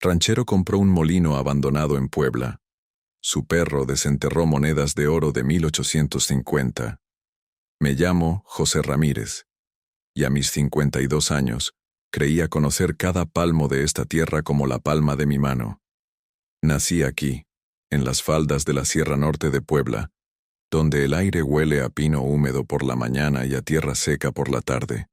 Ranchero compró un molino abandonado en Puebla. Su perro desenterró monedas de oro de 1850. Me llamo José Ramírez, y a mis 52 años, creía conocer cada palmo de esta tierra como la palma de mi mano. Nací aquí, en las faldas de la Sierra Norte de Puebla, donde el aire huele a pino húmedo por la mañana y a tierra seca por la tarde.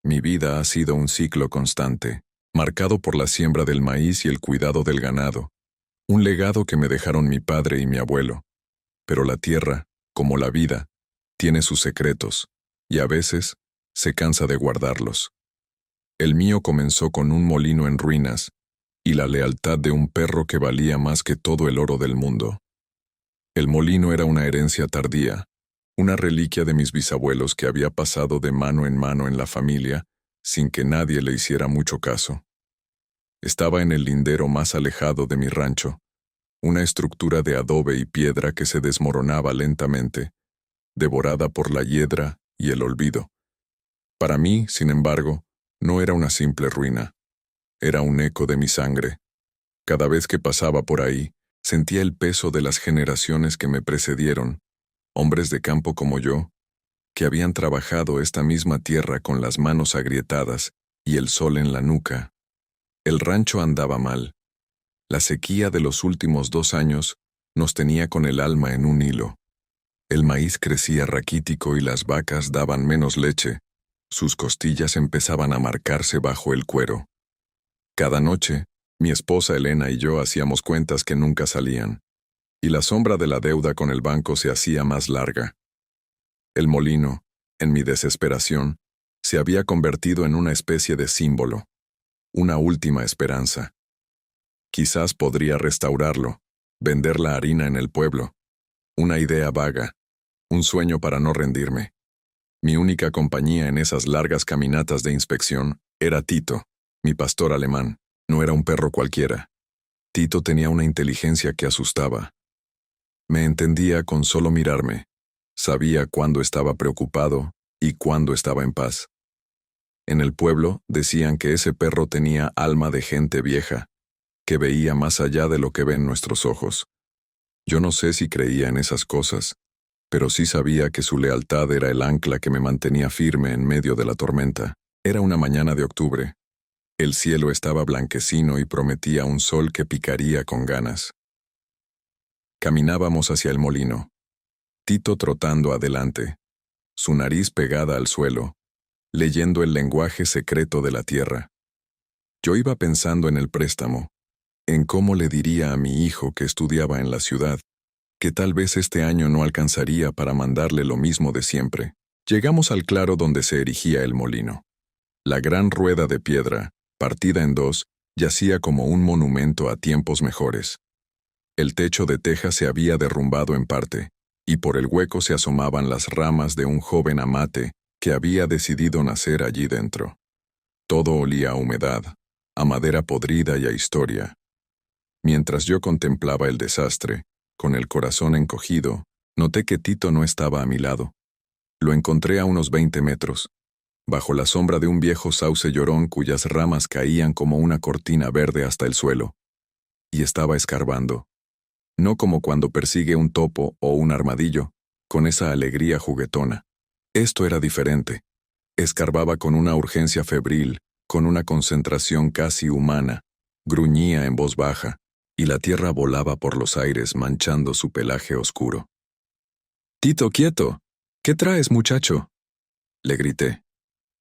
Mi vida ha sido un ciclo constante, marcado por la siembra del maíz y el cuidado del ganado, un legado que me dejaron mi padre y mi abuelo. Pero la tierra, como la vida, tiene sus secretos, y a veces se cansa de guardarlos. El mío comenzó con un molino en ruinas, y la lealtad de un perro que valía más que todo el oro del mundo. El molino era una herencia tardía, una reliquia de mis bisabuelos que había pasado de mano en la familia, sin que nadie le hiciera mucho caso. Estaba en el lindero más alejado de mi rancho, una estructura de adobe y piedra que se desmoronaba lentamente, devorada por la hiedra y el olvido. Para mí, sin embargo, no era una simple ruina. Era un eco de mi sangre. Cada vez que pasaba por ahí, sentía el peso de las generaciones que me precedieron, hombres de campo como yo, que habían trabajado esta misma tierra con las manos agrietadas y el sol en la nuca. El rancho andaba mal. La sequía de los últimos 2 años nos tenía con el alma en un hilo. El maíz crecía raquítico y las vacas daban menos leche. Sus costillas empezaban a marcarse bajo el cuero. Cada noche, mi esposa Elena y yo hacíamos cuentas que nunca salían, y la sombra de la deuda con el banco se hacía más larga. El molino, en mi desesperación, se había convertido en una especie de símbolo, una última esperanza. Quizás podría restaurarlo, vender la harina en el pueblo. Una idea vaga, un sueño para no rendirme. Mi única compañía en esas largas caminatas de inspección era Tito, mi pastor alemán. No era un perro cualquiera. Tito tenía una inteligencia que asustaba. Me entendía con solo mirarme. Sabía cuándo estaba preocupado y cuándo estaba en paz. En el pueblo decían que ese perro tenía alma de gente vieja, que veía más allá de lo que ven nuestros ojos. Yo no sé si creía en esas cosas, pero sí sabía que su lealtad era el ancla que me mantenía firme en medio de la tormenta. Era una mañana de octubre. El cielo estaba blanquecino y prometía un sol que picaría con ganas. Caminábamos hacia el molino, Tito trotando adelante, su nariz pegada al suelo, leyendo el lenguaje secreto de la tierra. Yo iba pensando en el préstamo, en cómo le diría a mi hijo que estudiaba en la ciudad, que tal vez este año no alcanzaría para mandarle lo mismo de siempre. Llegamos al claro donde se erigía el molino. La gran rueda de piedra, partida en 2, yacía como un monumento a tiempos mejores. El techo de teja se había derrumbado en parte, y por el hueco se asomaban las ramas de un joven amate que había decidido nacer allí dentro. Todo olía a humedad, a madera podrida y a historia. Mientras yo contemplaba el desastre, con el corazón encogido, noté que Tito no estaba a mi lado. Lo encontré a unos 20 metros, bajo la sombra de un viejo sauce llorón cuyas ramas caían como una cortina verde hasta el suelo. Y estaba escarbando. No como cuando persigue un topo o un armadillo, con esa alegría juguetona. Esto era diferente. Escarbaba con una urgencia febril, con una concentración casi humana. Gruñía en voz baja, y la tierra volaba por los aires manchando su pelaje oscuro. «Tito, quieto. ¿Qué traes, muchacho?», le grité.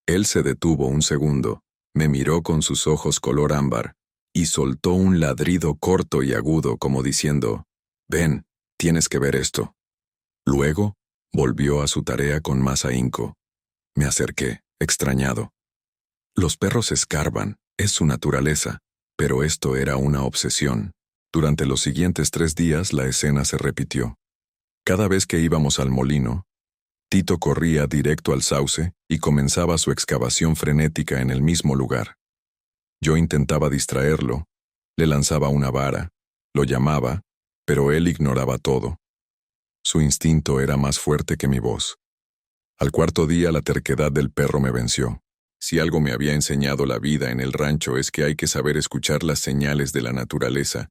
Él se detuvo un segundo, me miró con sus ojos color ámbar, y soltó un ladrido corto y agudo como diciendo, «Ven, tienes que ver esto». Luego, volvió a su tarea con más ahínco. Me acerqué, extrañado. Los perros escarban, es su naturaleza, pero esto era una obsesión. Durante los siguientes 3 días la escena se repitió. Cada vez que íbamos al molino, Tito corría directo al sauce y comenzaba su excavación frenética en el mismo lugar. Yo intentaba distraerlo, le lanzaba una vara, lo llamaba, pero él ignoraba todo. Su instinto era más fuerte que mi voz. Al 4.º día la terquedad del perro me venció. Si algo me había enseñado la vida en el rancho es que hay que saber escuchar las señales de la naturaleza,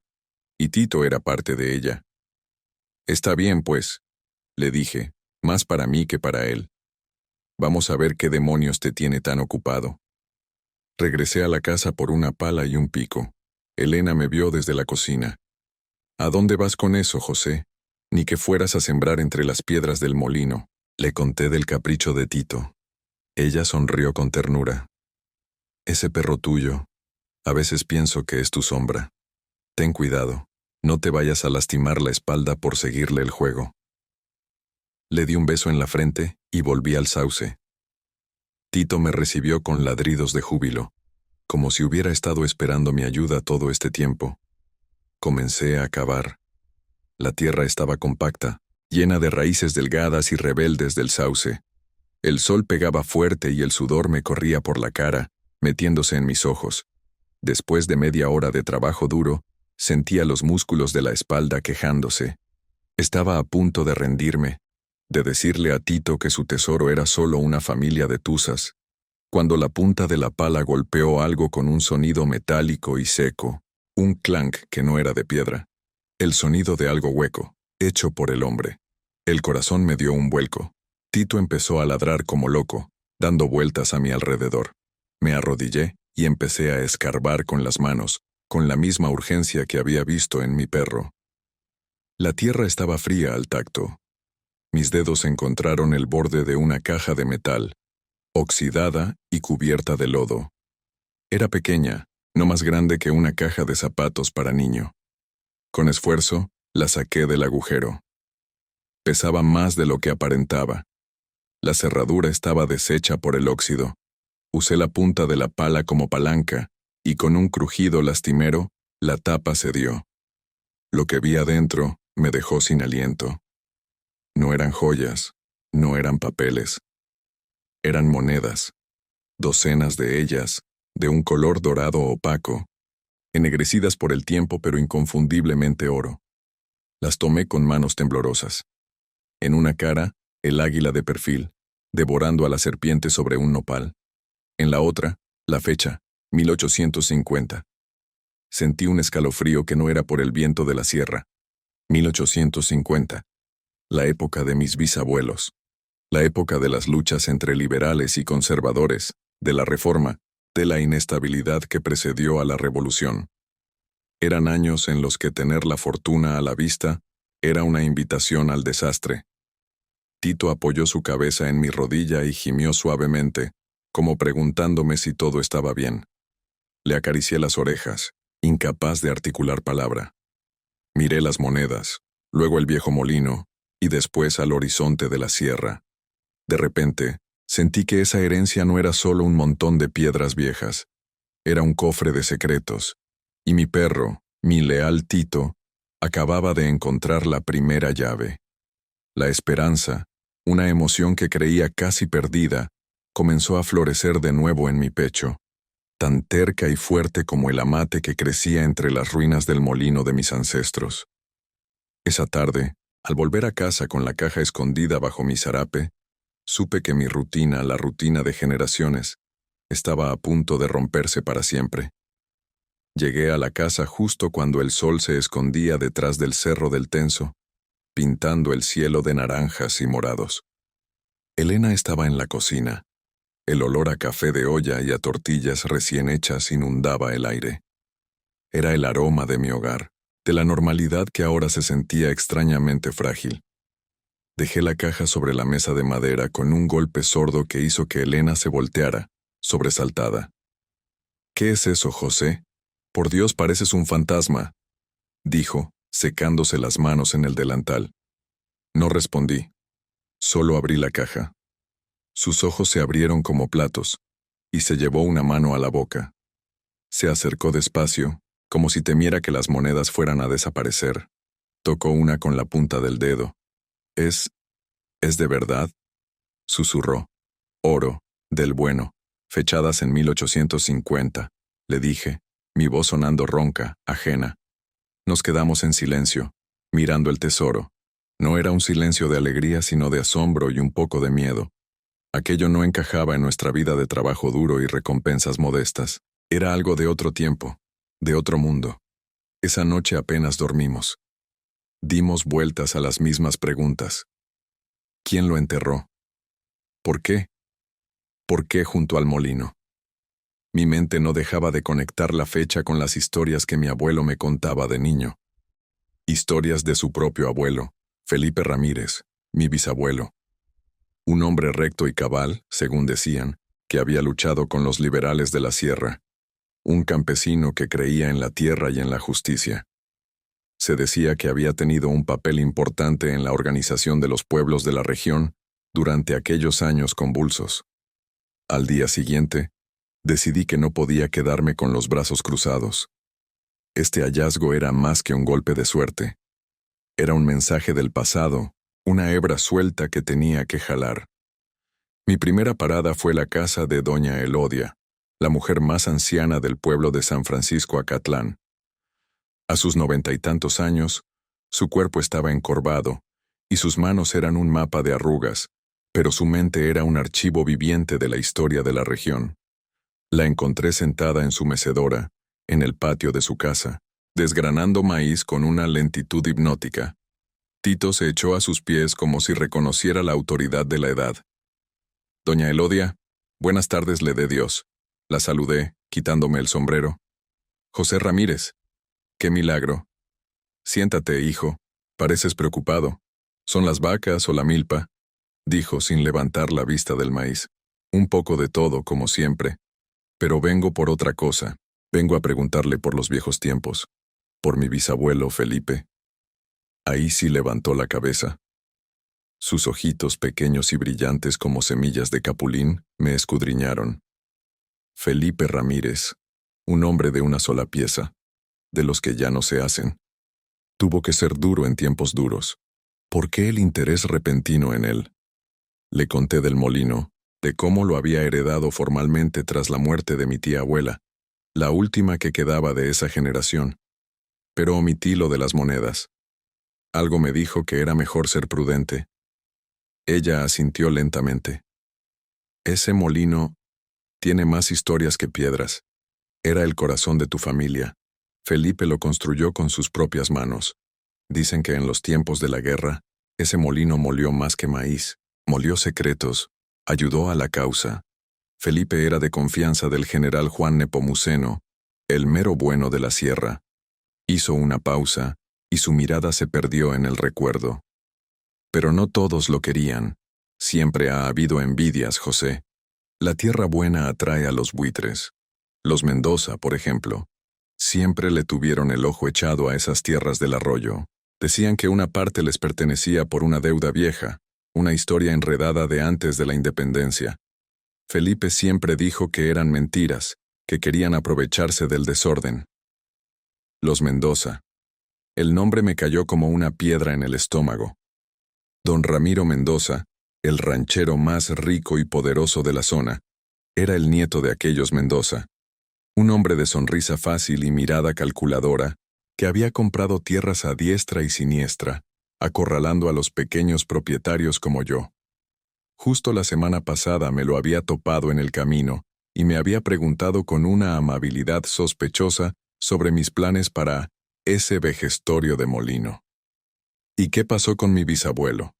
y Tito era parte de ella. Está bien, pues, le dije, más para mí que para él. Vamos a ver qué demonios te tiene tan ocupado. Regresé a la casa por una pala y un pico. Elena me vio desde la cocina. ¿A dónde vas con eso, José? Ni que fueras a sembrar entre las piedras del molino. Le conté del capricho de Tito. Ella sonrió con ternura. Ese perro tuyo, a veces pienso que es tu sombra. Ten cuidado, no te vayas a lastimar la espalda por seguirle el juego. Le di un beso en la frente y volví al sauce. Tito me recibió con ladridos de júbilo, como si hubiera estado esperando mi ayuda todo este tiempo. Comencé a cavar. La tierra estaba compacta, llena de raíces delgadas y rebeldes del sauce. El sol pegaba fuerte y el sudor me corría por la cara, metiéndose en mis ojos. Después de media hora de trabajo duro, sentía los músculos de la espalda quejándose. Estaba a punto de rendirme, de decirle a Tito que su tesoro era solo una familia de tuzas, cuando la punta de la pala golpeó algo con un sonido metálico y seco, un clank que no era de piedra. El sonido de algo hueco, hecho por el hombre. El corazón me dio un vuelco. Tito empezó a ladrar como loco, dando vueltas a mi alrededor. Me arrodillé y empecé a escarbar con las manos, con la misma urgencia que había visto en mi perro. La tierra estaba fría al tacto. Mis dedos encontraron el borde de una caja de metal, oxidada y cubierta de lodo. Era pequeña, no más grande que una caja de zapatos para niño. Con esfuerzo, la saqué del agujero. Pesaba más de lo que aparentaba. La cerradura estaba deshecha por el óxido. Usé la punta de la pala como palanca, y con un crujido lastimero, la tapa cedió. Lo que vi adentro me dejó sin aliento. No eran joyas, no eran papeles. Eran monedas, docenas de ellas, de un color dorado opaco, ennegrecidas por el tiempo pero inconfundiblemente oro. Las tomé con manos temblorosas. En una cara, el águila de perfil, devorando a la serpiente sobre un nopal. En la otra, la fecha, 1850. Sentí un escalofrío que no era por el viento de la sierra. 1850. La época de mis bisabuelos. La época de las luchas entre liberales y conservadores, de la reforma, de la inestabilidad que precedió a la revolución. Eran años en los que tener la fortuna a la vista era una invitación al desastre. Tito apoyó su cabeza en mi rodilla y gimió suavemente, como preguntándome si todo estaba bien. Le acaricié las orejas, incapaz de articular palabra. Miré las monedas, luego el viejo molino, y después al horizonte de la sierra. De repente, sentí que esa herencia no era solo un montón de piedras viejas, era un cofre de secretos, y mi perro, mi leal Tito, acababa de encontrar la primera llave. La esperanza, una emoción que creía casi perdida, comenzó a florecer de nuevo en mi pecho, tan terca y fuerte como el amate que crecía entre las ruinas del molino de mis ancestros. Esa tarde, al volver a casa con la caja escondida bajo mi zarape, supe que mi rutina, la rutina de generaciones, estaba a punto de romperse para siempre. Llegué a la casa justo cuando el sol se escondía detrás del cerro del Tenso, pintando el cielo de naranjas y morados. Elena estaba en la cocina. El olor a café de olla y a tortillas recién hechas inundaba el aire. Era el aroma de mi hogar, de la normalidad que ahora se sentía extrañamente frágil. Dejé la caja sobre la mesa de madera con un golpe sordo que hizo que Elena se volteara, sobresaltada. «¿Qué es eso, José? Por Dios, pareces un fantasma», dijo, secándose las manos en el delantal. No respondí. Solo abrí la caja. Sus ojos se abrieron como platos, y se llevó una mano a la boca. Se acercó despacio, como si temiera que las monedas fueran a desaparecer. Tocó una con la punta del dedo. ¿Es de verdad?», susurró. «Oro, del bueno, fechadas en 1850», le dije, mi voz sonando ronca, ajena. Nos quedamos en silencio, mirando el tesoro. No era un silencio de alegría, sino de asombro y un poco de miedo. Aquello no encajaba en nuestra vida de trabajo duro y recompensas modestas. Era algo de otro tiempo, de otro mundo. Esa noche apenas dormimos. Dimos vueltas a las mismas preguntas. ¿Quién lo enterró? ¿Por qué? ¿Por qué junto al molino? Mi mente no dejaba de conectar la fecha con las historias que mi abuelo me contaba de niño. Historias de su propio abuelo, Felipe Ramírez, mi bisabuelo. Un hombre recto y cabal, según decían, que había luchado con los liberales de la sierra. Un campesino que creía en la tierra y en la justicia. Se decía que había tenido un papel importante en la organización de los pueblos de la región durante aquellos años convulsos. Al día siguiente, decidí que no podía quedarme con los brazos cruzados. Este hallazgo era más que un golpe de suerte. Era un mensaje del pasado, una hebra suelta que tenía que jalar. Mi primera parada fue la casa de doña Elodia, la mujer más anciana del pueblo de San Francisco Acatlán. A sus 90 y tantos años, su cuerpo estaba encorvado y sus manos eran un mapa de arrugas, pero su mente era un archivo viviente de la historia de la región. La encontré sentada en su mecedora, en el patio de su casa, desgranando maíz con una lentitud hipnótica. Tito se echó a sus pies como si reconociera la autoridad de la edad. Doña Elodia, buenas tardes le dé Dios. La saludé, quitándome el sombrero. José Ramírez. ¡Qué milagro! Siéntate, hijo. Pareces preocupado. ¿Son las vacas o la milpa? Dijo sin levantar la vista del maíz. Un poco de todo, como siempre. Pero vengo por otra cosa. Vengo a preguntarle por los viejos tiempos. Por mi bisabuelo Felipe. Ahí sí levantó la cabeza. Sus ojitos pequeños y brillantes como semillas de capulín me escudriñaron. Felipe Ramírez, un hombre de una sola pieza, de los que ya no se hacen. Tuvo que ser duro en tiempos duros. ¿Por qué el interés repentino en él? Le conté del molino, de cómo lo había heredado formalmente tras la muerte de mi tía abuela, la última que quedaba de esa generación. Pero omití lo de las monedas. Algo me dijo que era mejor ser prudente. Ella asintió lentamente. Ese molino tiene más historias que piedras. Era el corazón de tu familia. Felipe lo construyó con sus propias manos. Dicen que en los tiempos de la guerra, ese molino molió más que maíz, molió secretos, ayudó a la causa. Felipe era de confianza del general Juan Nepomuceno, el mero bueno de la sierra. Hizo una pausa, y su mirada se perdió en el recuerdo. Pero no todos lo querían. Siempre ha habido envidias, José. La tierra buena atrae a los buitres. Los Mendoza, por ejemplo, siempre le tuvieron el ojo echado a esas tierras del arroyo. Decían que una parte les pertenecía por una deuda vieja, una historia enredada de antes de la independencia. Felipe siempre dijo que eran mentiras, que querían aprovecharse del desorden. Los Mendoza. El nombre me cayó como una piedra en el estómago. Don Ramiro Mendoza, el ranchero más rico y poderoso de la zona, era el nieto de aquellos Mendoza. Un hombre de sonrisa fácil y mirada calculadora, que había comprado tierras a diestra y siniestra, acorralando a los pequeños propietarios como yo. Justo la semana pasada me lo había topado en el camino y me había preguntado con una amabilidad sospechosa sobre mis planes para ese vejestorio de molino. ¿Y qué pasó con mi bisabuelo?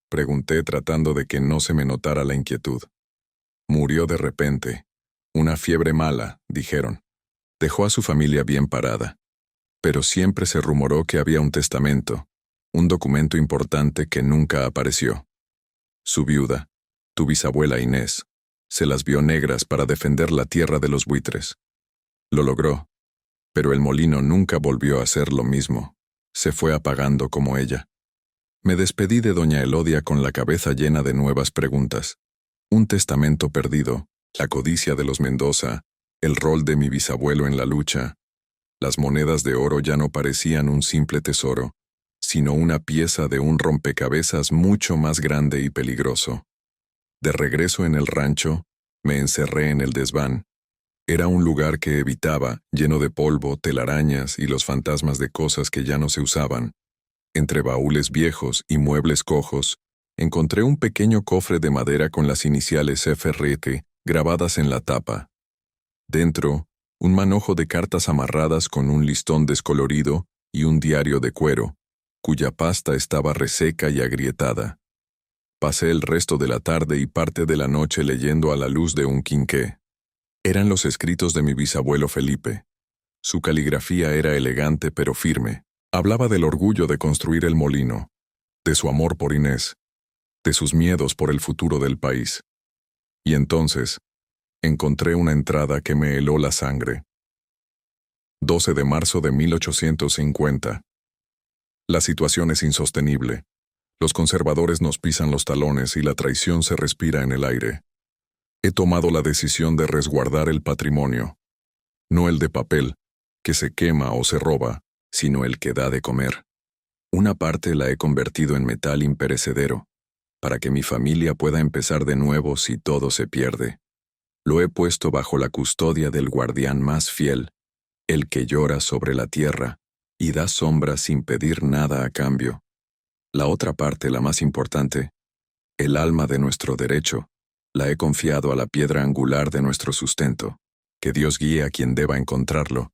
Pregunté tratando de que no se me notara la inquietud. Murió de repente. Una fiebre mala, dijeron. Dejó a su familia bien parada. Pero siempre se rumoró que había un testamento, un documento importante que nunca apareció. Su viuda, tu bisabuela Inés, se las vio negras para defender la tierra de los buitres. Lo logró, pero el molino nunca volvió a ser lo mismo. Se fue apagando como ella. Me despedí de doña Elodia con la cabeza llena de nuevas preguntas. Un testamento perdido, la codicia de los Mendoza, el rol de mi bisabuelo en la lucha. Las monedas de oro ya no parecían un simple tesoro, sino una pieza de un rompecabezas mucho más grande y peligroso. De regreso en el rancho, me encerré en el desván. Era un lugar que evitaba, lleno de polvo, telarañas y los fantasmas de cosas que ya no se usaban. Entre baúles viejos y muebles cojos, encontré un pequeño cofre de madera con las iniciales FRT grabadas en la tapa. Dentro, un manojo de cartas amarradas con un listón descolorido y un diario de cuero, cuya pasta estaba reseca y agrietada. Pasé el resto de la tarde y parte de la noche leyendo a la luz de un quinqué. Eran los escritos de mi bisabuelo Felipe. Su caligrafía era elegante pero firme. Hablaba del orgullo de construir el molino, de su amor por Inés, de sus miedos por el futuro del país. Y entonces, encontré una entrada que me heló la sangre. 12 de marzo de 1850. La situación es insostenible. Los conservadores nos pisan los talones y la traición se respira en el aire. He tomado la decisión de resguardar el patrimonio, no el de papel, que se quema o se roba, sino el que da de comer. Una parte la he convertido en metal imperecedero, para que mi familia pueda empezar de nuevo si todo se pierde. Lo he puesto bajo la custodia del guardián más fiel, el que llora sobre la tierra y da sombra sin pedir nada a cambio. La otra parte, la más importante, el alma de nuestro derecho, la he confiado a la piedra angular de nuestro sustento, que Dios guíe a quien deba encontrarlo,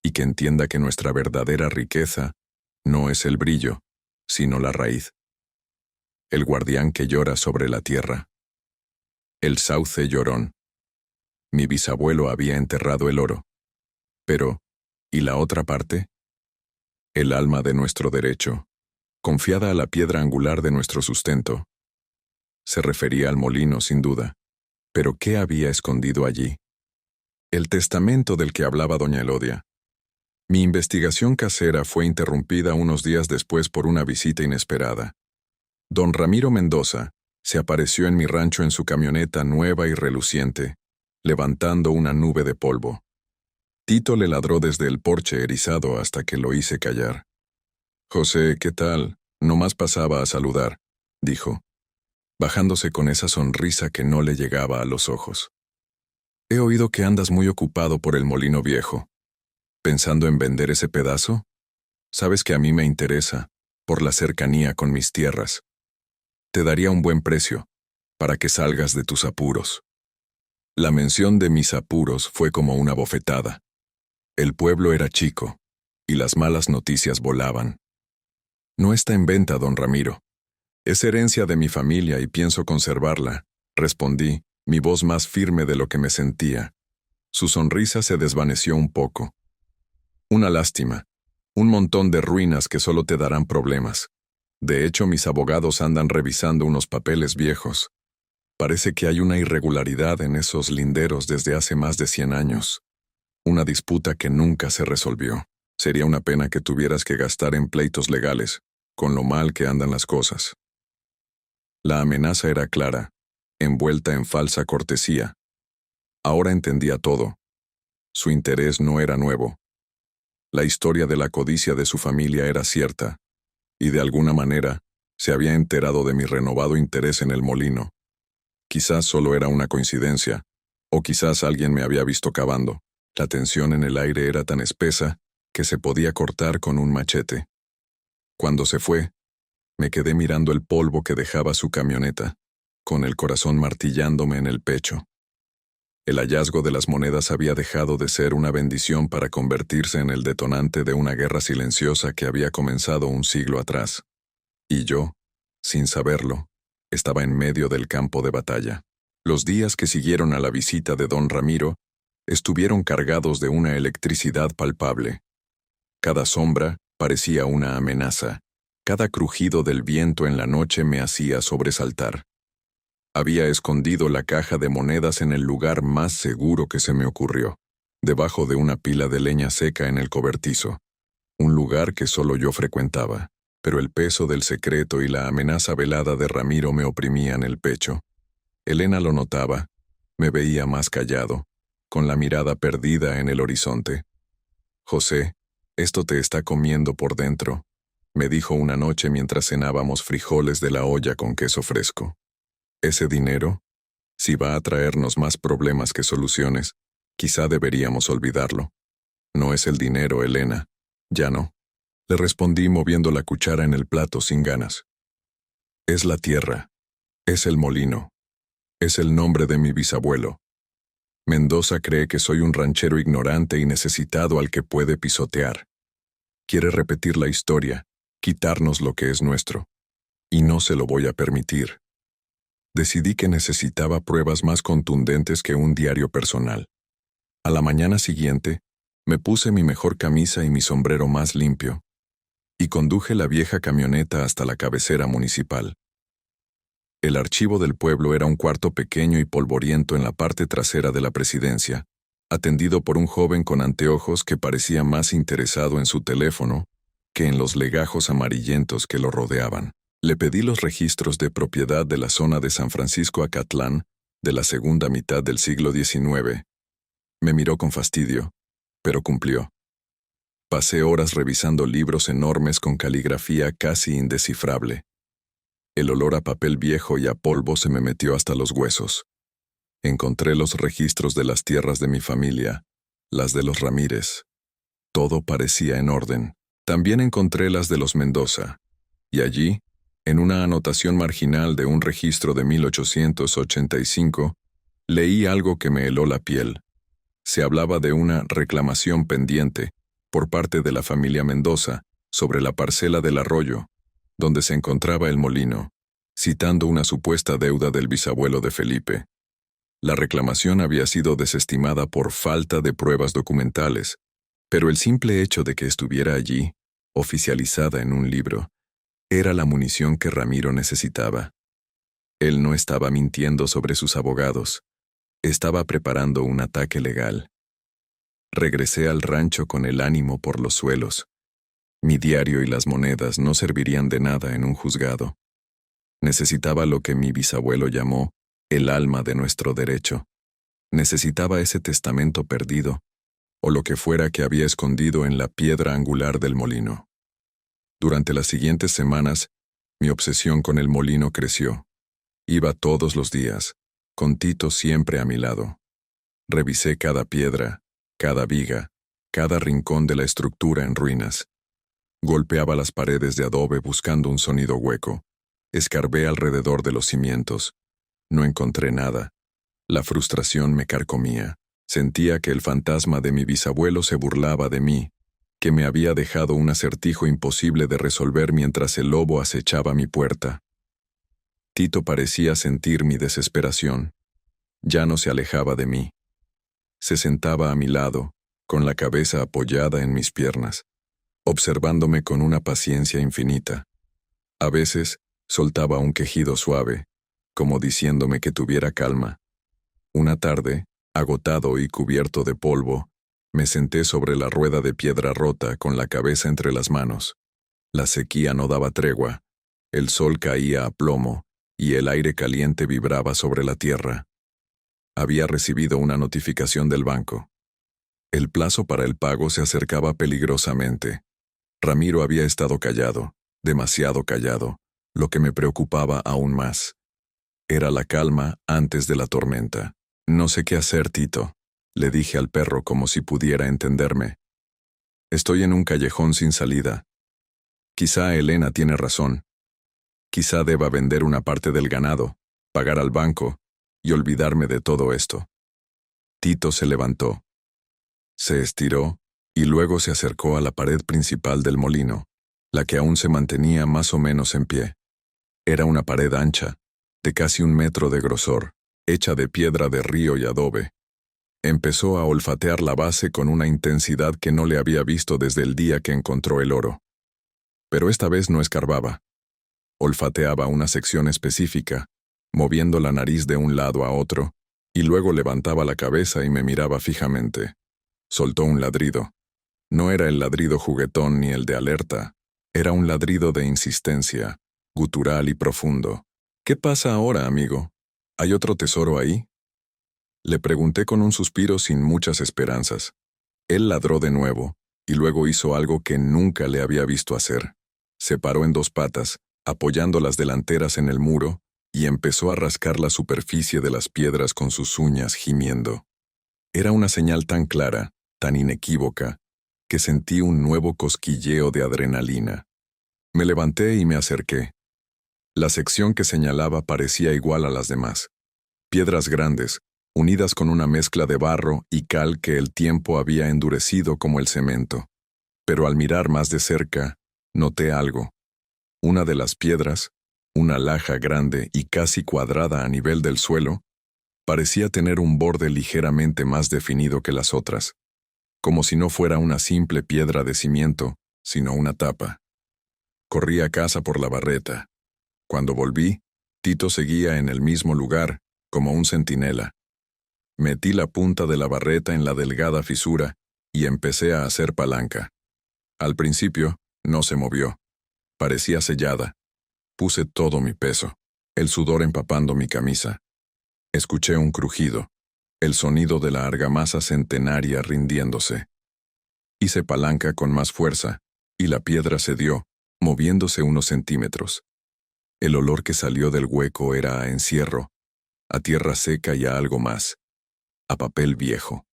y que entienda que nuestra verdadera riqueza no es el brillo, sino la raíz. El guardián que llora sobre la tierra. El sauce llorón. Mi bisabuelo había enterrado el oro. Pero, ¿y la otra parte? El alma de nuestro derecho, confiada a la piedra angular de nuestro sustento. Se refería al molino, sin duda. Pero ¿qué había escondido allí? El testamento del que hablaba doña Elodia. Mi investigación casera fue interrumpida unos días después por una visita inesperada. Don Ramiro Mendoza se apareció en mi rancho en su camioneta nueva y reluciente, levantando una nube de polvo. Tito le ladró desde el porche erizado hasta que lo hice callar. «José, ¿qué tal? Nomás pasaba a saludar», dijo, bajándose con esa sonrisa que no le llegaba a los ojos. «He oído que andas muy ocupado por el molino viejo. ¿Pensando en vender ese pedazo? Sabes que a mí me interesa, por la cercanía con mis tierras. Te daría un buen precio, para que salgas de tus apuros». La mención de mis apuros fue como una bofetada. El pueblo era chico, y las malas noticias volaban. «No está en venta, don Ramiro. Es herencia de mi familia y pienso conservarla», respondí, mi voz más firme de lo que me sentía. Su sonrisa se desvaneció un poco. «Una lástima. Un montón de ruinas que solo te darán problemas. De hecho, mis abogados andan revisando unos papeles viejos. Parece que hay una irregularidad en esos linderos desde hace más de 100 años. Una disputa que nunca se resolvió. Sería una pena que tuvieras que gastar en pleitos legales, con lo mal que andan las cosas». La amenaza era clara, envuelta en falsa cortesía. Ahora entendía todo. Su interés no era nuevo. La historia de la codicia de su familia era cierta, y de alguna manera se había enterado de mi renovado interés en el molino. Quizás solo era una coincidencia, o quizás alguien me había visto cavando. La tensión en el aire era tan espesa que se podía cortar con un machete. Cuando se fue, me quedé mirando el polvo que dejaba su camioneta, con el corazón martillándome en el pecho. El hallazgo de las monedas había dejado de ser una bendición para convertirse en el detonante de una guerra silenciosa que había comenzado un siglo atrás. Y yo, sin saberlo, estaba en medio del campo de batalla. Los días que siguieron a la visita de don Ramiro estuvieron cargados de una electricidad palpable. Cada sombra parecía una amenaza. Cada crujido del viento en la noche me hacía sobresaltar. Había escondido la caja de monedas en el lugar más seguro que se me ocurrió, debajo de una pila de leña seca en el cobertizo, un lugar que solo yo frecuentaba, pero el peso del secreto y la amenaza velada de Ramiro me oprimían el pecho. Elena lo notaba, me veía más callado, con la mirada perdida en el horizonte. «José, esto te está comiendo por dentro», me dijo una noche mientras cenábamos frijoles de la olla con queso fresco. «Ese dinero, si va a traernos más problemas que soluciones, quizá deberíamos olvidarlo». «No es el dinero, Elena. Ya no», le respondí moviendo la cuchara en el plato sin ganas. Es la tierra. Es el molino. Es el nombre de mi bisabuelo. Mendoza cree que soy un ranchero ignorante y necesitado al que puede pisotear. Quiere repetir la historia, quitarnos lo que es nuestro. Y no se lo voy a permitir. Decidí que necesitaba pruebas más contundentes que un diario personal. A la mañana siguiente, me puse mi mejor camisa y mi sombrero más limpio, y conduje la vieja camioneta hasta la cabecera municipal. El archivo del pueblo era un cuarto pequeño y polvoriento en la parte trasera de la presidencia, atendido por un joven con anteojos que parecía más interesado en su teléfono que en los legajos amarillentos que lo rodeaban. Le pedí los registros de propiedad de la zona de San Francisco Acatlán de la segunda mitad del siglo XIX. Me miró con fastidio, pero cumplió. Pasé horas revisando libros enormes con caligrafía casi indescifrable. El olor a papel viejo y a polvo se me metió hasta los huesos. Encontré los registros de las tierras de mi familia, las de los Ramírez. Todo parecía en orden. También encontré las de los Mendoza. Y allí, en una anotación marginal de un registro de 1885, leí algo que me heló la piel. Se hablaba de una reclamación pendiente por parte de la familia Mendoza sobre la parcela del arroyo, donde se encontraba el molino, citando una supuesta deuda del bisabuelo de Felipe. La reclamación había sido desestimada por falta de pruebas documentales, pero el simple hecho de que estuviera allí, oficializada en un libro, era la munición que Ramiro necesitaba. Él no estaba mintiendo sobre sus abogados, estaba preparando un ataque legal. Regresé al rancho con el ánimo por los suelos. Mi diario y las monedas no servirían de nada en un juzgado. Necesitaba lo que mi bisabuelo llamó el alma de nuestro derecho. Necesitaba ese testamento perdido, o lo que fuera que había escondido en la piedra angular del molino. Durante las siguientes semanas, mi obsesión con el molino creció. Iba todos los días, con Tito siempre a mi lado. Revisé cada piedra, cada viga, cada rincón de la estructura en ruinas. Golpeaba las paredes de adobe buscando un sonido hueco. Escarbé alrededor de los cimientos. No encontré nada. La frustración me carcomía. Sentía que el fantasma de mi bisabuelo se burlaba de mí, que me había dejado un acertijo imposible de resolver mientras el lobo acechaba mi puerta. Tito parecía sentir mi desesperación. Ya no se alejaba de mí. Se sentaba a mi lado, con la cabeza apoyada en mis piernas, observándome con una paciencia infinita. A veces, soltaba un quejido suave, como diciéndome que tuviera calma. Una tarde, agotado y cubierto de polvo, me senté sobre la rueda de piedra rota con la cabeza entre las manos. La sequía no daba tregua, el sol caía a plomo y el aire caliente vibraba sobre la tierra. Había recibido una notificación del banco. El plazo para el pago se acercaba peligrosamente. Ramiro había estado callado, demasiado callado, lo que me preocupaba aún más. Era la calma antes de la tormenta. No sé qué hacer, Tito, le dije al perro como si pudiera entenderme. Estoy en un callejón sin salida. Quizá Elena tiene razón. Quizá deba vender una parte del ganado, pagar al banco y olvidarme de todo esto. Tito se levantó. Se estiró y luego se acercó a la pared principal del molino, la que aún se mantenía más o menos en pie. Era una pared ancha, de casi 1 metro de grosor, hecha de piedra de río y adobe. Empezó a olfatear la base con una intensidad que no le había visto desde el día que encontró el oro. Pero esta vez no escarbaba. Olfateaba una sección específica, moviendo la nariz de un lado a otro, y luego levantaba la cabeza y me miraba fijamente. Soltó un ladrido. No era el ladrido juguetón ni el de alerta. Era un ladrido de insistencia, gutural y profundo. ¿Qué pasa ahora, amigo? ¿Hay otro tesoro ahí? Le pregunté con un suspiro sin muchas esperanzas. Él ladró de nuevo, y luego hizo algo que nunca le había visto hacer. Se paró en 2 patas, apoyando las delanteras en el muro, y empezó a rascar la superficie de las piedras con sus uñas, gimiendo. Era una señal tan clara, tan inequívoca, que sentí un nuevo cosquilleo de adrenalina. Me levanté y me acerqué. La sección que señalaba parecía igual a las demás. Piedras grandes, unidas con una mezcla de barro y cal que el tiempo había endurecido como el cemento. Pero al mirar más de cerca, noté algo. Una de las piedras, una laja grande y casi cuadrada a nivel del suelo, parecía tener un borde ligeramente más definido que las otras, como si no fuera una simple piedra de cimiento, sino una tapa. Corrí a casa por la barreta. Cuando volví, Tito seguía en el mismo lugar, como un centinela. Metí la punta de la barreta en la delgada fisura y empecé a hacer palanca. Al principio, no se movió. Parecía sellada. Puse todo mi peso, el sudor empapando mi camisa. Escuché un crujido, el sonido de la argamasa centenaria rindiéndose. Hice palanca con más fuerza, y la piedra cedió, moviéndose unos centímetros. El olor que salió del hueco era a encierro, a tierra seca y a algo más, a papel viejo.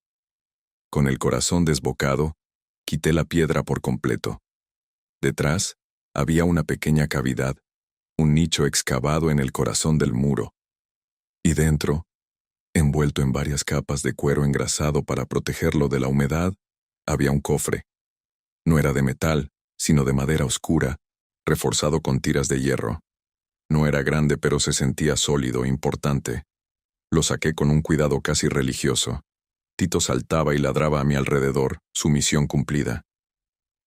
Con el corazón desbocado, quité la piedra por completo. Detrás, había una pequeña cavidad, un nicho excavado en el corazón del muro. Y dentro, envuelto en varias capas de cuero engrasado para protegerlo de la humedad, había un cofre. No era de metal, sino de madera oscura, reforzado con tiras de hierro. No era grande, pero se sentía sólido, importante. Lo saqué con un cuidado casi religioso. Tito saltaba y ladraba a mi alrededor, su misión cumplida.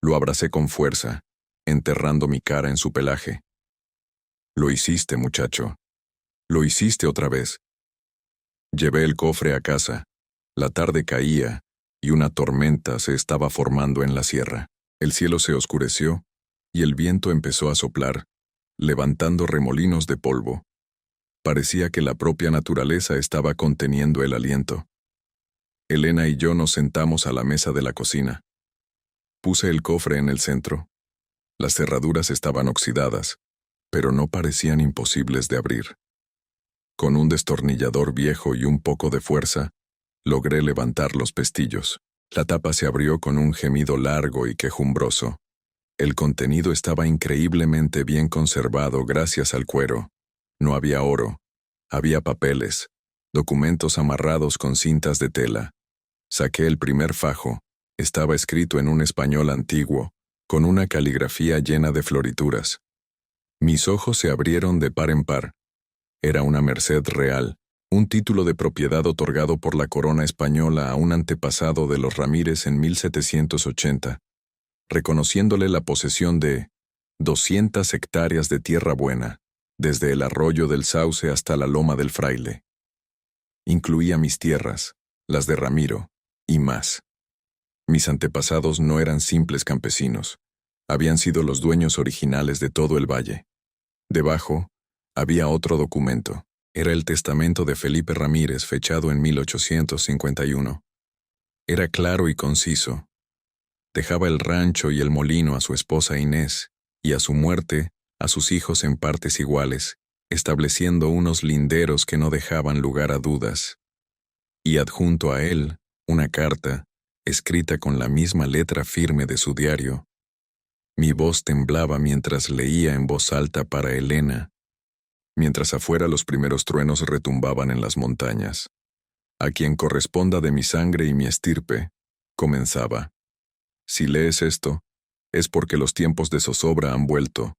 Lo abracé con fuerza, enterrando mi cara en su pelaje. Lo hiciste, muchacho. Lo hiciste otra vez. Llevé el cofre a casa. La tarde caía, y una tormenta se estaba formando en la sierra. El cielo se oscureció, y el viento empezó a soplar, levantando remolinos de polvo. Parecía que la propia naturaleza estaba conteniendo el aliento. Elena y yo nos sentamos a la mesa de la cocina. Puse el cofre en el centro. Las cerraduras estaban oxidadas, pero no parecían imposibles de abrir. Con un destornillador viejo y un poco de fuerza, logré levantar los pestillos. La tapa se abrió con un gemido largo y quejumbroso. El contenido estaba increíblemente bien conservado gracias al cuero. No había oro. Había papeles, documentos amarrados con cintas de tela. Saqué el primer fajo. Estaba escrito en un español antiguo, con una caligrafía llena de florituras. Mis ojos se abrieron de par en par. Era una merced real, un título de propiedad otorgado por la corona española a un antepasado de los Ramírez en 1780, reconociéndole la posesión de 200 hectáreas de tierra buena, desde el arroyo del Sauce hasta la loma del Fraile. Incluía mis tierras, las de Ramiro, y más. Mis antepasados no eran simples campesinos, habían sido los dueños originales de todo el valle. Debajo, había otro documento. Era el testamento de Felipe Ramírez, fechado en 1851. Era claro y conciso. Dejaba el rancho y el molino a su esposa Inés, y a su muerte, a sus hijos en partes iguales, estableciendo unos linderos que no dejaban lugar a dudas. Y adjunto a él, una carta, escrita con la misma letra firme de su diario. Mi voz temblaba mientras leía en voz alta para Elena, mientras afuera los primeros truenos retumbaban en las montañas. A quien corresponda de mi sangre y mi estirpe, comenzaba. Si lees esto, es porque los tiempos de zozobra han vuelto,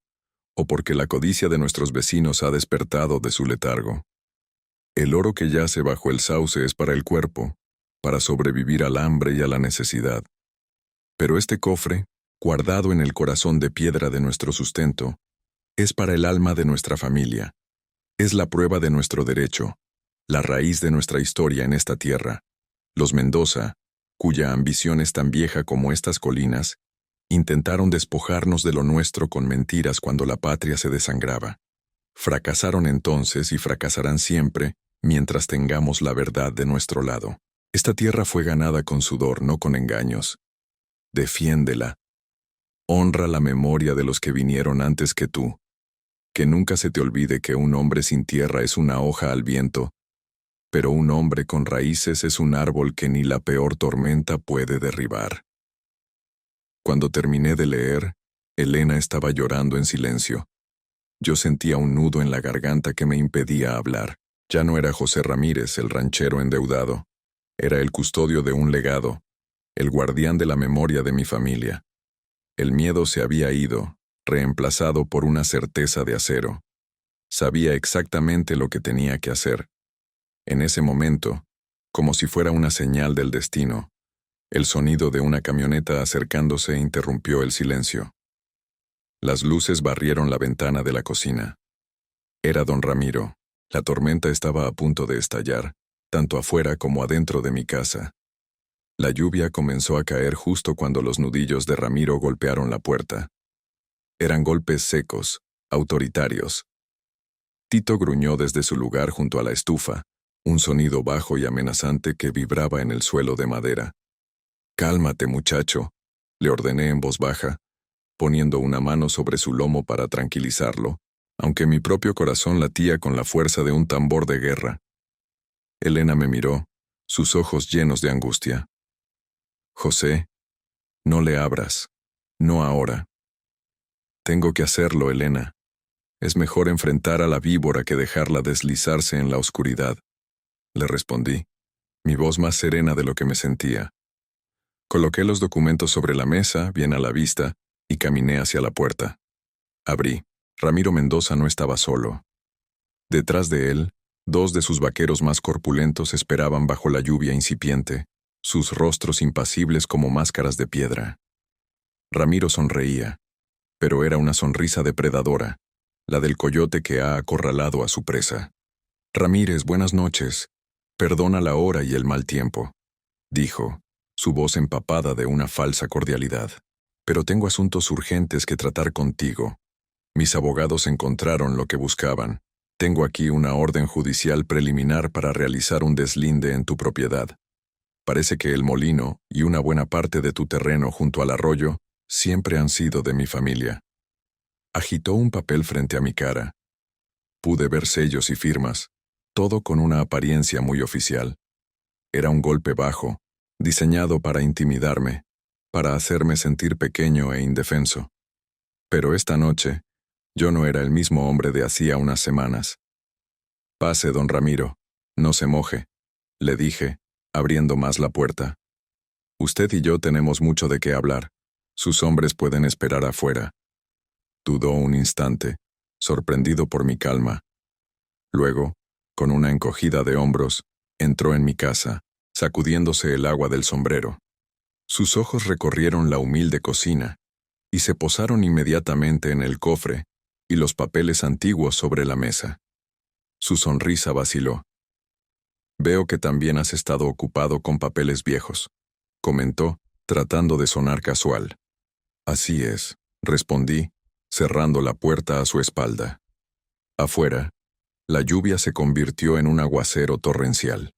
o porque la codicia de nuestros vecinos ha despertado de su letargo. El oro que yace bajo el sauce es para el cuerpo, para sobrevivir al hambre y a la necesidad. Pero este cofre, guardado en el corazón de piedra de nuestro sustento, es para el alma de nuestra familia. Es la prueba de nuestro derecho, la raíz de nuestra historia en esta tierra. Los Mendoza, cuya ambición es tan vieja como estas colinas, intentaron despojarnos de lo nuestro con mentiras cuando la patria se desangraba. Fracasaron entonces y fracasarán siempre mientras tengamos la verdad de nuestro lado. Esta tierra fue ganada con sudor, no con engaños. Defiéndela. Honra la memoria de los que vinieron antes que tú. Que nunca se te olvide que un hombre sin tierra es una hoja al viento, pero un hombre con raíces es un árbol que ni la peor tormenta puede derribar. Cuando terminé de leer, Elena estaba llorando en silencio. Yo sentía un nudo en la garganta que me impedía hablar. Ya no era José Ramírez, el ranchero endeudado. Era el custodio de un legado, el guardián de la memoria de mi familia. El miedo se había ido, reemplazado por una certeza de acero. Sabía exactamente lo que tenía que hacer. En ese momento, como si fuera una señal del destino, el sonido de una camioneta acercándose interrumpió el silencio. Las luces barrieron la ventana de la cocina. Era don Ramiro. La tormenta estaba a punto de estallar, tanto afuera como adentro de mi casa. La lluvia comenzó a caer justo cuando los nudillos de Ramiro golpearon la puerta. Eran golpes secos, autoritarios. Tito gruñó desde su lugar junto a la estufa, un sonido bajo y amenazante que vibraba en el suelo de madera. «Cálmate, muchacho», le ordené en voz baja, poniendo una mano sobre su lomo para tranquilizarlo, aunque mi propio corazón latía con la fuerza de un tambor de guerra. Elena me miró, sus ojos llenos de angustia. «José, no le abras. No ahora». «Tengo que hacerlo, Elena. Es mejor enfrentar a la víbora que dejarla deslizarse en la oscuridad», le respondí, mi voz más serena de lo que me sentía. Coloqué los documentos sobre la mesa, bien a la vista, y caminé hacia la puerta. Abrí. Ramiro Mendoza no estaba solo. Detrás de él, dos de sus vaqueros más corpulentos esperaban bajo la lluvia incipiente, sus rostros impasibles como máscaras de piedra. Ramiro sonreía, pero era una sonrisa depredadora, la del coyote que ha acorralado a su presa. «Ramírez, buenas noches. Perdona la hora y el mal tiempo», dijo, su voz empapada de una falsa cordialidad. «Pero tengo asuntos urgentes que tratar contigo. Mis abogados encontraron lo que buscaban. Tengo aquí una orden judicial preliminar para realizar un deslinde en tu propiedad. Parece que el molino y una buena parte de tu terreno junto al arroyo siempre han sido de mi familia». Agitó un papel frente a mi cara. Pude ver sellos y firmas, todo con una apariencia muy oficial. Era un golpe bajo, diseñado para intimidarme, para hacerme sentir pequeño e indefenso. Pero esta noche, yo no era el mismo hombre de hacía unas semanas. «Pase, don Ramiro, no se moje», le dije, abriendo más la puerta. «Usted y yo tenemos mucho de qué hablar. Sus hombres pueden esperar afuera». Dudó un instante, sorprendido por mi calma. Luego, con una encogida de hombros, entró en mi casa, sacudiéndose el agua del sombrero. Sus ojos recorrieron la humilde cocina y se posaron inmediatamente en el cofre y los papeles antiguos sobre la mesa. Su sonrisa vaciló. «Veo que también has estado ocupado con papeles viejos», comentó, tratando de sonar casual. «Así es», respondí, cerrando la puerta a su espalda. Afuera, la lluvia se convirtió en un aguacero torrencial,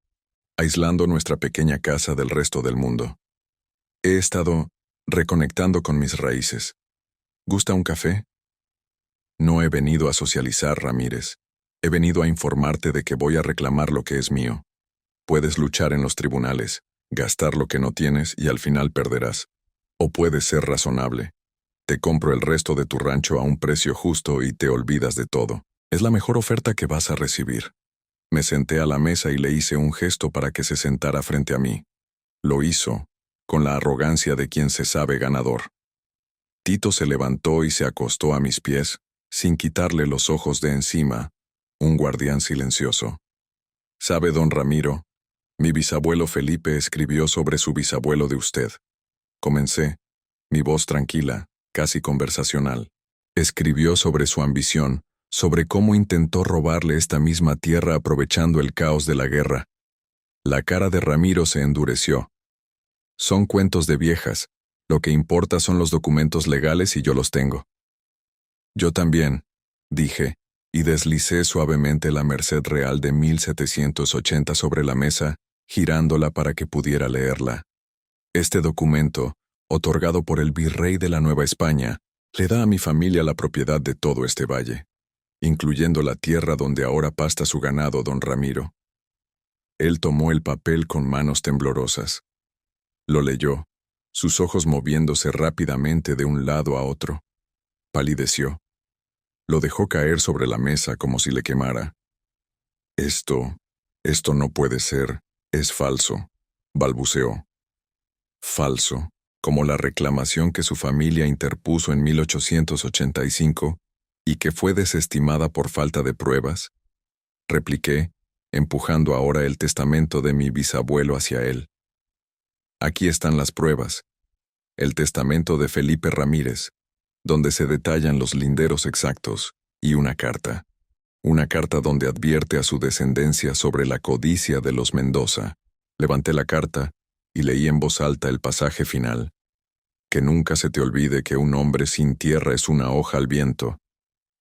aislando nuestra pequeña casa del resto del mundo. He estado reconectando con mis raíces. ¿Gusta un café? No he venido a socializar, Ramírez. He venido a informarte de que voy a reclamar lo que es mío. Puedes luchar en los tribunales, gastar lo que no tienes y al final perderás. O puedes ser razonable. Te compro el resto de tu rancho a un precio justo y te olvidas de todo. Es la mejor oferta que vas a recibir». Me senté a la mesa y le hice un gesto para que se sentara frente a mí. Lo hizo, con la arrogancia de quien se sabe ganador. Tito se levantó y se acostó a mis pies, sin quitarle los ojos de encima, un guardián silencioso. «Sabe, don Ramiro, mi bisabuelo Felipe escribió sobre su bisabuelo de usted». Comencé, mi voz tranquila, casi conversacional. Escribió sobre su ambición, sobre cómo intentó robarle esta misma tierra aprovechando el caos de la guerra. La cara de Ramiro se endureció. «Son cuentos de viejas. Lo que importa son los documentos legales y yo los tengo». «Yo también», dije, y deslicé suavemente la Merced Real de 1780 sobre la mesa, girándola para que pudiera leerla. «Este documento, otorgado por el virrey de la Nueva España, le da a mi familia la propiedad de todo este valle, incluyendo la tierra donde ahora pasta su ganado, don Ramiro». Él tomó el papel con manos temblorosas. Lo leyó, sus ojos moviéndose rápidamente de un lado a otro. Palideció. Lo dejó caer sobre la mesa como si le quemara. Esto no puede ser, es falso, balbuceó. Falso, como la reclamación que su familia interpuso en 1885 y que fue desestimada por falta de pruebas, repliqué, empujando ahora el testamento de mi bisabuelo hacia él. Aquí están las pruebas. El testamento de Felipe Ramírez, donde se detallan los linderos exactos, y una carta donde advierte a su descendencia sobre la codicia de los Mendoza. Levanté la carta y leí en voz alta el pasaje final. Que nunca se te olvide que un hombre sin tierra es una hoja al viento,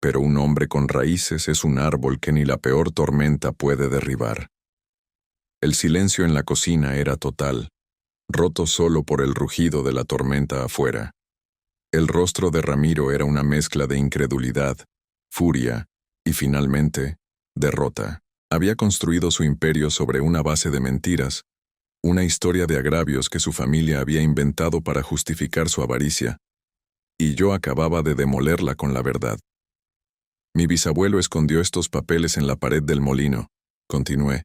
pero un hombre con raíces es un árbol que ni la peor tormenta puede derribar. El silencio en la cocina era total, roto solo por el rugido de la tormenta afuera. El rostro de Ramiro era una mezcla de incredulidad, furia y, finalmente, derrota. Había construido su imperio sobre una base de mentiras, una historia de agravios que su familia había inventado para justificar su avaricia, y yo acababa de demolerla con la verdad. Mi bisabuelo escondió estos papeles en la pared del molino, continué,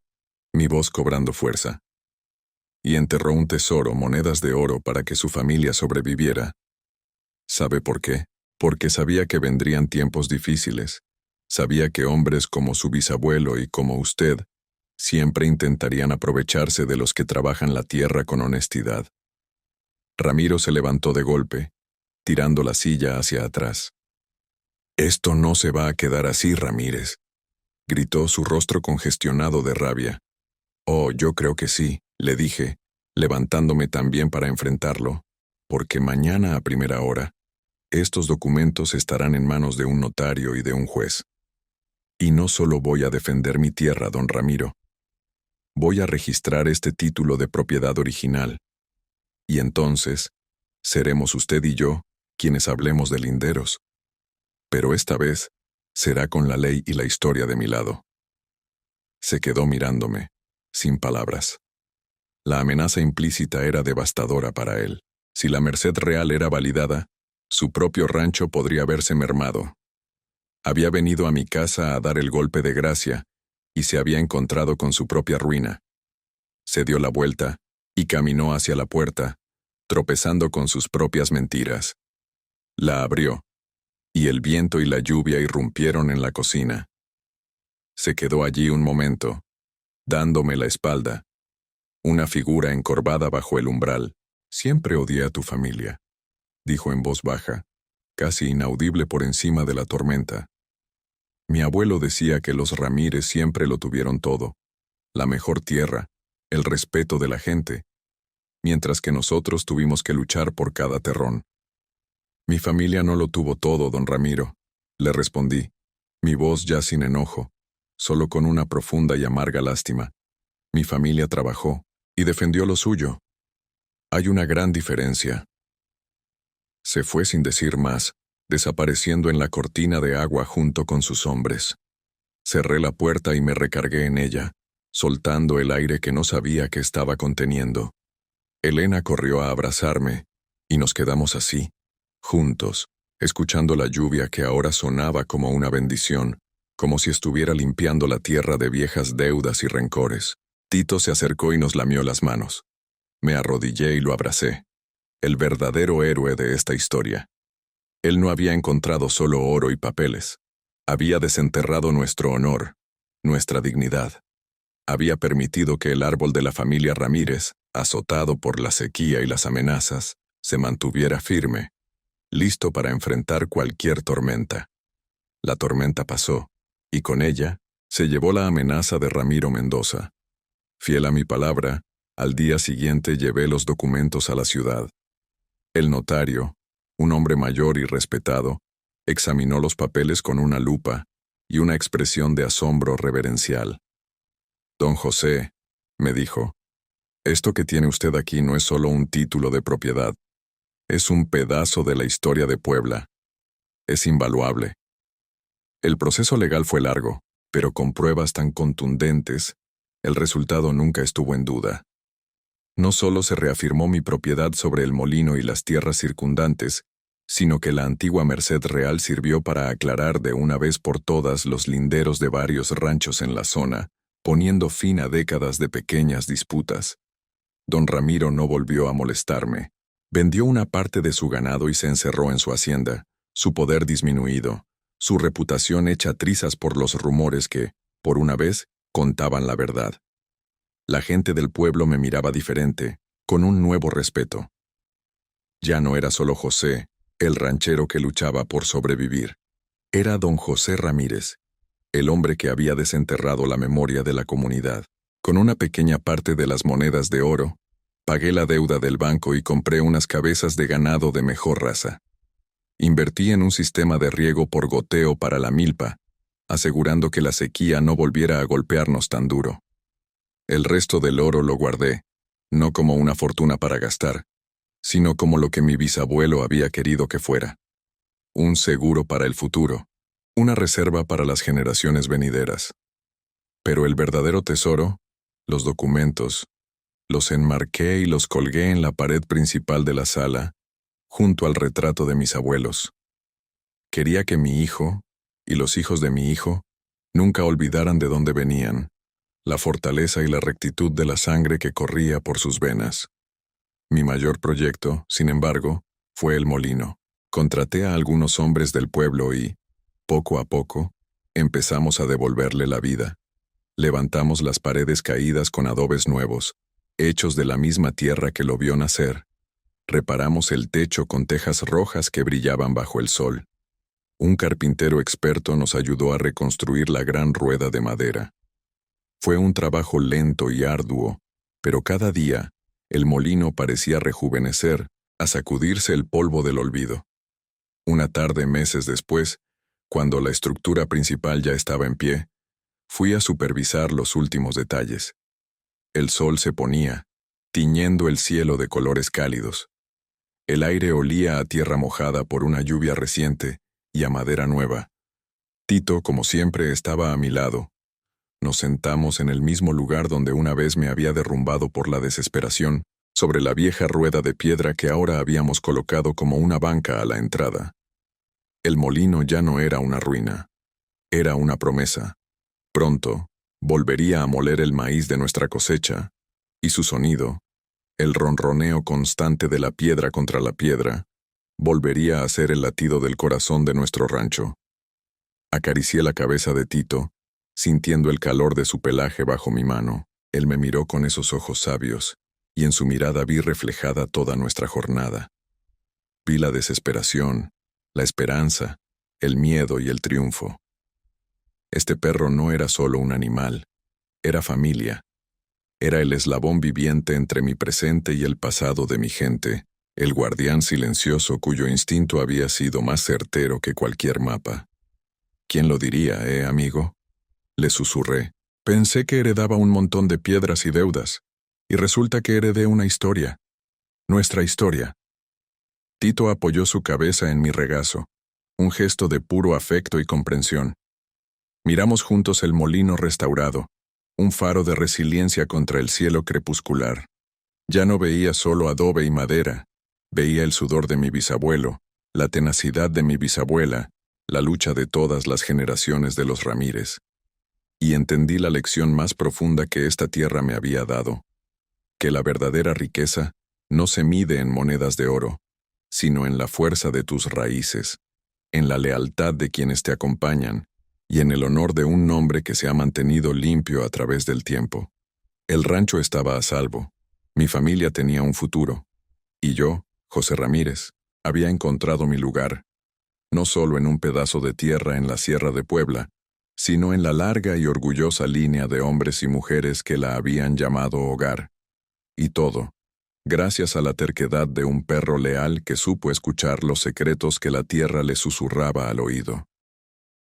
mi voz cobrando fuerza. Y enterró un tesoro, monedas de oro, para que su familia sobreviviera. ¿Sabe por qué? Porque sabía que vendrían tiempos difíciles. Sabía que hombres como su bisabuelo y como usted siempre intentarían aprovecharse de los que trabajan la tierra con honestidad. Ramiro se levantó de golpe, tirando la silla hacia atrás. «Esto no se va a quedar así, Ramírez», gritó, su rostro congestionado de rabia. «Oh, yo creo que sí», le dije, levantándome también para enfrentarlo, «porque mañana a primera hora, estos documentos estarán en manos de un notario y de un juez. Y no solo voy a defender mi tierra, don Ramiro. Voy a registrar este título de propiedad original. Y entonces, seremos usted y yo quienes hablemos de linderos. Pero esta vez, será con la ley y la historia de mi lado». Se quedó mirándome, sin palabras. La amenaza implícita era devastadora para él. Si la merced real era validada, su propio rancho podría verse mermado. Había venido a mi casa a dar el golpe de gracia y se había encontrado con su propia ruina. Se dio la vuelta y caminó hacia la puerta, tropezando con sus propias mentiras. La abrió, y el viento y la lluvia irrumpieron en la cocina. Se quedó allí un momento, dándome la espalda, una figura encorvada bajo el umbral. «Siempre odié a tu familia», dijo en voz baja, casi inaudible por encima de la tormenta. «Mi abuelo decía que los Ramírez siempre lo tuvieron todo, la mejor tierra, el respeto de la gente, mientras que nosotros tuvimos que luchar por cada terrón». «Mi familia no lo tuvo todo, don Ramiro», le respondí, mi voz ya sin enojo, solo con una profunda y amarga lástima. «Mi familia trabajó y defendió lo suyo. Hay una gran diferencia». Se fue sin decir más, desapareciendo en la cortina de agua junto con sus hombres. Cerré la puerta y me recargué en ella, soltando el aire que no sabía que estaba conteniendo. Elena corrió a abrazarme, y nos quedamos así, juntos, escuchando la lluvia que ahora sonaba como una bendición, como si estuviera limpiando la tierra de viejas deudas y rencores. Tito se acercó y nos lamió las manos. Me arrodillé y lo abracé. El verdadero héroe de esta historia. Él no había encontrado solo oro y papeles. Había desenterrado nuestro honor, nuestra dignidad. Había permitido que el árbol de la familia Ramírez, azotado por la sequía y las amenazas, se mantuviera firme, listo para enfrentar cualquier tormenta. La tormenta pasó, y con ella se llevó la amenaza de Ramiro Mendoza. Fiel a mi palabra, al día siguiente llevé los documentos a la ciudad. El notario, un hombre mayor y respetado, examinó los papeles con una lupa y una expresión de asombro reverencial. «Don José», me dijo, «esto que tiene usted aquí no es solo un título de propiedad, es un pedazo de la historia de Puebla. Es invaluable». El proceso legal fue largo, pero con pruebas tan contundentes, el resultado nunca estuvo en duda. No solo se reafirmó mi propiedad sobre el molino y las tierras circundantes, sino que la antigua Merced Real sirvió para aclarar de una vez por todas los linderos de varios ranchos en la zona, poniendo fin a décadas de pequeñas disputas. Don Ramiro no volvió a molestarme. Vendió una parte de su ganado y se encerró en su hacienda, su poder disminuido, su reputación hecha trizas por los rumores que, por una vez, contaban la verdad. La gente del pueblo me miraba diferente, con un nuevo respeto. Ya no era solo José, el ranchero que luchaba por sobrevivir. Era don José Ramírez, el hombre que había desenterrado la memoria de la comunidad. Con una pequeña parte de las monedas de oro, pagué la deuda del banco y compré unas cabezas de ganado de mejor raza. Invertí en un sistema de riego por goteo para la milpa, asegurando que la sequía no volviera a golpearnos tan duro. El resto del oro lo guardé, no como una fortuna para gastar, sino como lo que mi bisabuelo había querido que fuera. Un seguro para el futuro, una reserva para las generaciones venideras. Pero el verdadero tesoro, los documentos, los enmarqué y los colgué en la pared principal de la sala, junto al retrato de mis abuelos. Quería que mi hijo, y los hijos de mi hijo, nunca olvidaran de dónde venían, la fortaleza y la rectitud de la sangre que corría por sus venas. Mi mayor proyecto, sin embargo, fue el molino. Contraté a algunos hombres del pueblo y, poco a poco, empezamos a devolverle la vida. Levantamos las paredes caídas con adobes nuevos, hechos de la misma tierra que lo vio nacer. Reparamos el techo con tejas rojas que brillaban bajo el sol. Un carpintero experto nos ayudó a reconstruir la gran rueda de madera. Fue un trabajo lento y arduo, pero cada día, el molino parecía rejuvenecer, a sacudirse el polvo del olvido. Una tarde meses después, cuando la estructura principal ya estaba en pie, fui a supervisar los últimos detalles. El sol se ponía, tiñendo el cielo de colores cálidos. El aire olía a tierra mojada por una lluvia reciente y a madera nueva. Tito, como siempre, estaba a mi lado. Nos sentamos en el mismo lugar donde una vez me había derrumbado por la desesperación, sobre la vieja rueda de piedra que ahora habíamos colocado como una banca a la entrada. El molino ya no era una ruina. Era una promesa. Pronto, volvería a moler el maíz de nuestra cosecha, y su sonido, el ronroneo constante de la piedra contra la piedra, volvería a ser el latido del corazón de nuestro rancho. Acaricié la cabeza de Tito, sintiendo el calor de su pelaje bajo mi mano. Él me miró con esos ojos sabios, y en su mirada vi reflejada toda nuestra jornada. Vi la desesperación, la esperanza, el miedo y el triunfo. Este perro no era solo un animal, era familia. Era el eslabón viviente entre mi presente y el pasado de mi gente, el guardián silencioso cuyo instinto había sido más certero que cualquier mapa. ¿Quién lo diría, amigo? Le susurré. Pensé que heredaba un montón de piedras y deudas, y resulta que heredé una historia. Nuestra historia. Tito apoyó su cabeza en mi regazo, un gesto de puro afecto y comprensión. Miramos juntos el molino restaurado, un faro de resiliencia contra el cielo crepuscular. Ya no veía solo adobe y madera, veía el sudor de mi bisabuelo, la tenacidad de mi bisabuela, la lucha de todas las generaciones de los Ramírez. Y entendí la lección más profunda que esta tierra me había dado, que la verdadera riqueza no se mide en monedas de oro, sino en la fuerza de tus raíces, en la lealtad de quienes te acompañan, y en el honor de un nombre que se ha mantenido limpio a través del tiempo. El rancho estaba a salvo, mi familia tenía un futuro, y yo, José Ramírez, había encontrado mi lugar, no solo en un pedazo de tierra en la Sierra de Puebla, sino en la larga y orgullosa línea de hombres y mujeres que la habían llamado hogar. Y todo, gracias a la terquedad de un perro leal que supo escuchar los secretos que la tierra le susurraba al oído.